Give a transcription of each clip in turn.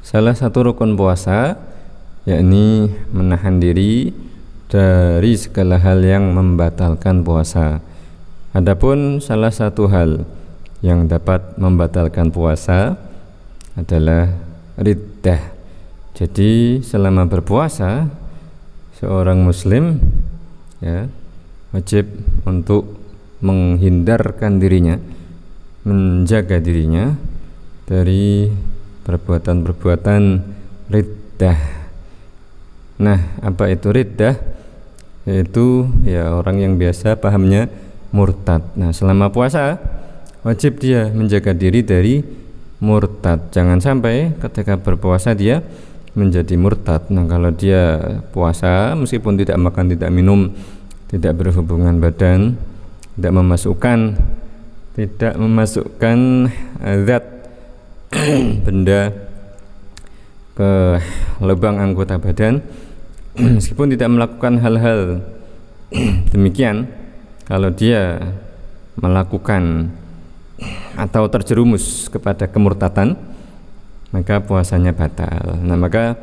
Salah satu rukun puasa yakni menahan diri dari segala hal yang membatalkan puasa. Adapun salah satu hal yang dapat membatalkan puasa adalah riddah. Jadi selama berpuasa seorang muslim ya wajib untuk menghindarkan dirinya, menjaga dirinya dari perbuatan-perbuatan riddah. Nah, apa itu riddah? Yaitu ya orang yang biasa pahamnya murtad. Nah, selama puasa wajib dia menjaga diri dari murtad. Jangan sampai ketika berpuasa dia menjadi murtad. Nah, kalau dia puasa meskipun tidak makan, tidak minum, tidak berhubungan badan, tidak memasukkan zat benda ke lubang anggota badan, meskipun tidak melakukan hal-hal demikian, kalau dia melakukan atau terjerumus kepada kemurtatan, maka puasanya batal. Nah, maka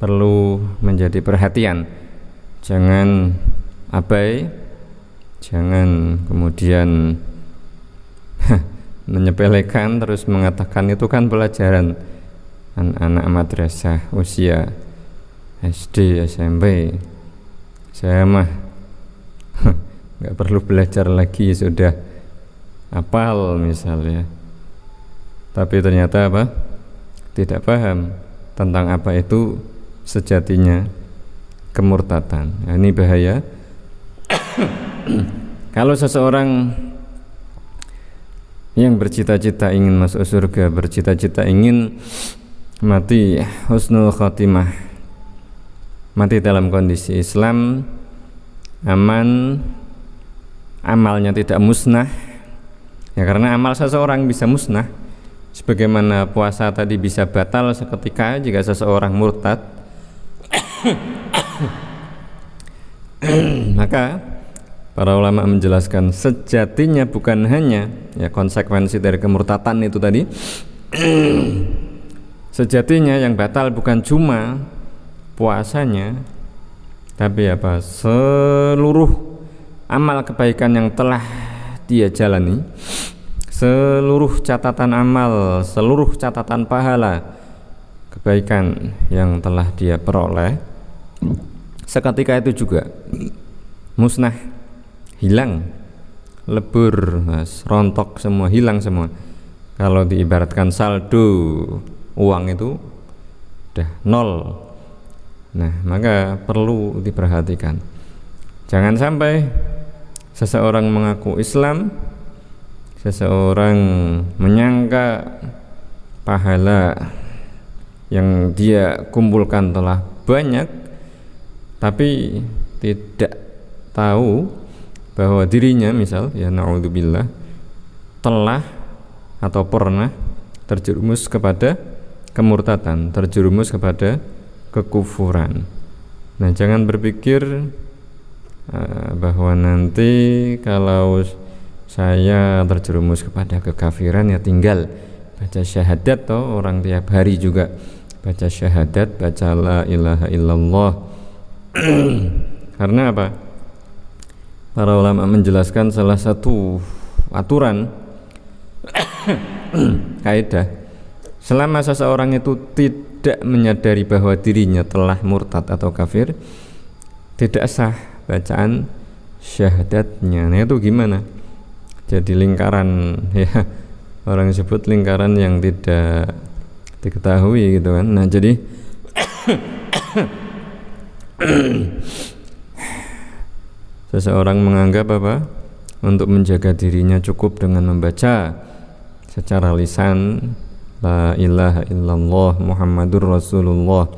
perlu menjadi perhatian, jangan abai, jangan kemudian menyepelekan terus mengatakan itu kan pelajaran anak madrasah usia SD, SMP, saya mah nggak perlu belajar lagi, sudah hafal misalnya. Tapi ternyata apa? Tidak paham tentang apa itu sejatinya kemurtatan. Nah, ini bahaya. Kalau seseorang yang bercita-cita ingin masuk surga, bercita-cita ingin mati husnul khatimah, mati dalam kondisi Islam, aman, amalnya tidak musnah, ya karena amal seseorang bisa musnah sebagaimana puasa tadi bisa batal seketika jika seseorang murtad. Maka para ulama menjelaskan sejatinya bukan hanya ya konsekuensi dari kemurtatan itu tadi. Sejatinya yang batal bukan cuma puasanya, tapi apa? Seluruh amal kebaikan yang telah dia jalani, seluruh catatan amal, seluruh catatan pahala kebaikan yang telah dia peroleh, seketika itu juga musnah, hilang, lebur, rontok semua, hilang semua. Kalau diibaratkan saldo uang itu udah nol. Nah, maka perlu diperhatikan, jangan sampai seseorang mengaku Islam, seseorang menyangka pahala yang dia kumpulkan telah banyak, tapi tidak tahu bahwa dirinya misal ya na'udzubillah telah atau pernah terjerumus kepada kemurtatan, terjerumus kepada kekufuran. Nah, jangan berpikir bahwa nanti kalau saya terjerumus kepada kekafiran ya tinggal baca syahadat, toh orang tiap hari juga baca syahadat, baca la ilaha illallah. Karena apa? Para ulama menjelaskan salah satu aturan kaidah, selama seseorang itu tidak menyadari bahwa dirinya telah murtad atau kafir, tidak sah bacaan syahadatnya. Nah, itu gimana? Jadi lingkaran, ya orang sebut lingkaran yang tidak diketahui gitu kan. Nah, jadi seseorang menganggap apa? Untuk menjaga dirinya cukup dengan membaca secara lisan la ilaha illallah Muhammadur Rasulullah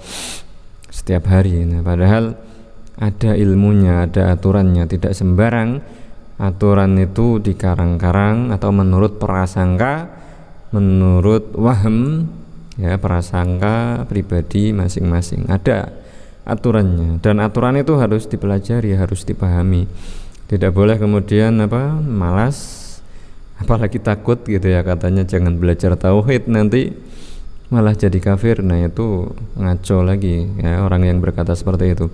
setiap hari. Nah, padahal ada ilmunya, ada aturannya, tidak sembarang aturan itu dikarang-karang atau menurut prasangka, menurut waham ya, prasangka pribadi masing-masing. Ada aturannya, dan aturan itu harus dipelajari, harus dipahami. Tidak boleh kemudian malas, apalagi takut gitu ya, katanya jangan belajar tauhid nanti malah jadi kafir. Nah itu ngaco lagi ya orang yang berkata seperti itu.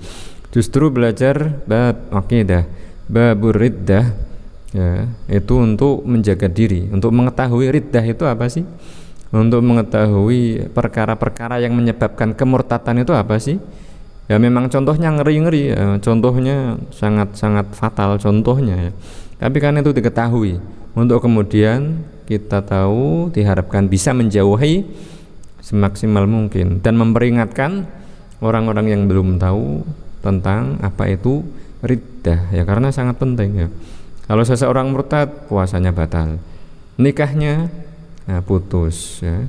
Justru belajar bab akidah, babur riddah ya, itu untuk menjaga diri, untuk mengetahui riddah itu apa sih, untuk mengetahui perkara-perkara yang menyebabkan kemurtatan itu apa sih. Ya memang contohnya ngeri-ngeri ya, contohnya sangat-sangat fatal contohnya ya. Tapi kan itu diketahui untuk kemudian kita tahu, diharapkan bisa menjauhi semaksimal mungkin dan memperingatkan orang-orang yang belum tahu tentang apa itu riddah ya, karena sangat penting ya. Kalau seseorang murtad, puasanya batal, nikahnya putus ya,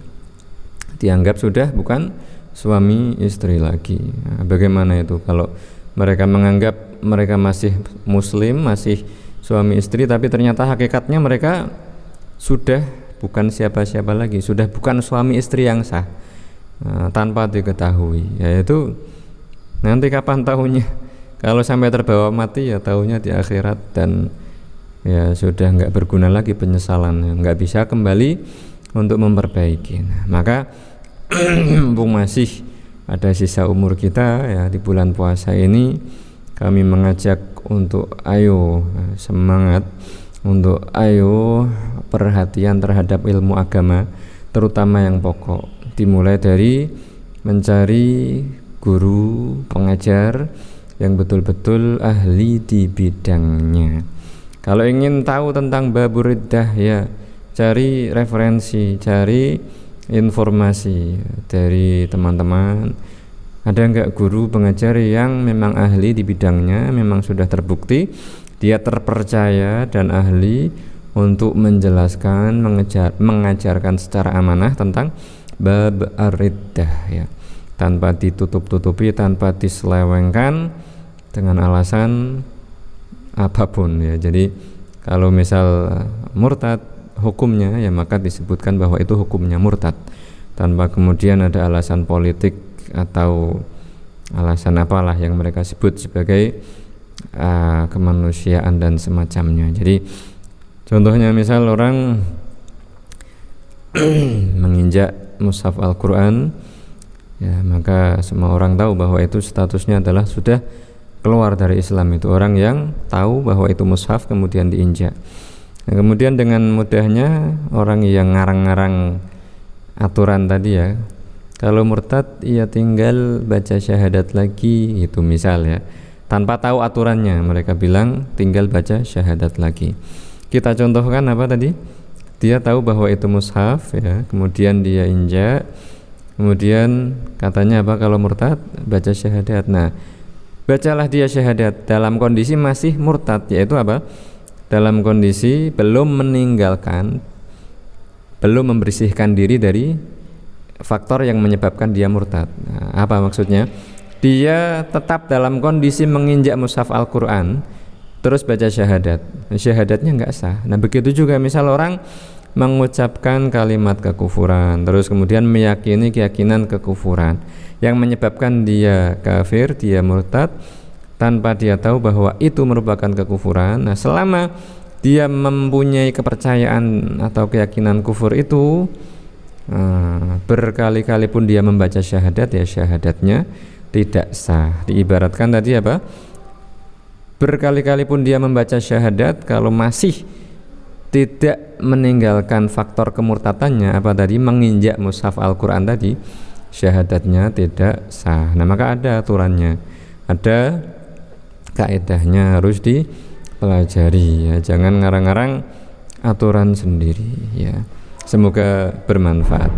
dianggap sudah bukan suami istri lagi. Nah, bagaimana itu kalau mereka menganggap mereka masih muslim, masih suami istri, tapi ternyata hakikatnya mereka sudah bukan siapa-siapa lagi, sudah bukan suami istri yang sah, tanpa diketahui. Yaitu nanti kapan tahunya, kalau sampai terbawa mati ya tahunya di akhirat, dan ya sudah nggak berguna lagi penyesalan, nggak bisa kembali untuk memperbaiki. Nah, maka mumpung masih ada sisa umur kita ya di bulan puasa ini, kami mengajak untuk ayo semangat, untuk ayo perhatian terhadap ilmu agama, terutama yang pokok, dimulai dari mencari guru pengajar yang betul-betul ahli di bidangnya. Kalau ingin tahu tentang babur riddah ya cari referensi, cari informasi dari teman-teman. Ada enggak guru pengajar yang memang ahli di bidangnya, memang sudah terbukti dia terpercaya dan ahli untuk menjelaskan, mengajarkan secara amanah tentang bab ar-riddah ya, tanpa ditutup-tutupi, tanpa diselewengkan dengan alasan apapun ya. Jadi kalau misal murtad hukumnya ya, maka disebutkan bahwa itu hukumnya murtad, tanpa kemudian ada alasan politik atau alasan apalah yang mereka sebut sebagai kemanusiaan dan semacamnya. Jadi contohnya misal orang menginjak mushaf Al-Quran ya, maka semua orang tahu bahwa itu statusnya adalah sudah keluar dari Islam. Itu orang yang tahu bahwa itu mushaf kemudian diinjak. Nah, kemudian dengan mudahnya orang yang ngarang-ngarang aturan tadi ya, kalau murtad ia tinggal baca syahadat lagi, itu misal ya, tanpa tahu aturannya mereka bilang tinggal baca syahadat lagi. Kita contohkan apa tadi, dia tahu bahwa itu mushaf ya, kemudian dia injak, kemudian katanya apa, kalau murtad baca syahadat. Nah, bacalah dia syahadat dalam kondisi masih murtad, yaitu apa, dalam kondisi belum meninggalkan, belum membersihkan diri dari faktor yang menyebabkan dia murtad. Nah, apa maksudnya? Dia tetap dalam kondisi menginjak mushaf Al-Quran terus baca syahadat, syahadatnya nggak sah. Nah begitu juga misal orang mengucapkan kalimat kekufuran terus kemudian meyakini keyakinan kekufuran yang menyebabkan dia kafir, dia murtad, tanpa dia tahu bahwa itu merupakan kekufuran. Nah selama dia mempunyai kepercayaan atau keyakinan kufur itu, berkali-kali pun dia membaca syahadat, ya syahadatnya tidak sah. Diibaratkan tadi apa, berkali-kali pun dia membaca syahadat, kalau masih tidak meninggalkan faktor kemurtadannya, apa tadi, menginjak mushaf Al-Quran tadi, syahadatnya tidak sah. Nah maka ada aturannya, ada kaedahnya, harus dipelajari ya, jangan ngarang-ngarang aturan sendiri ya. Semoga bermanfaat.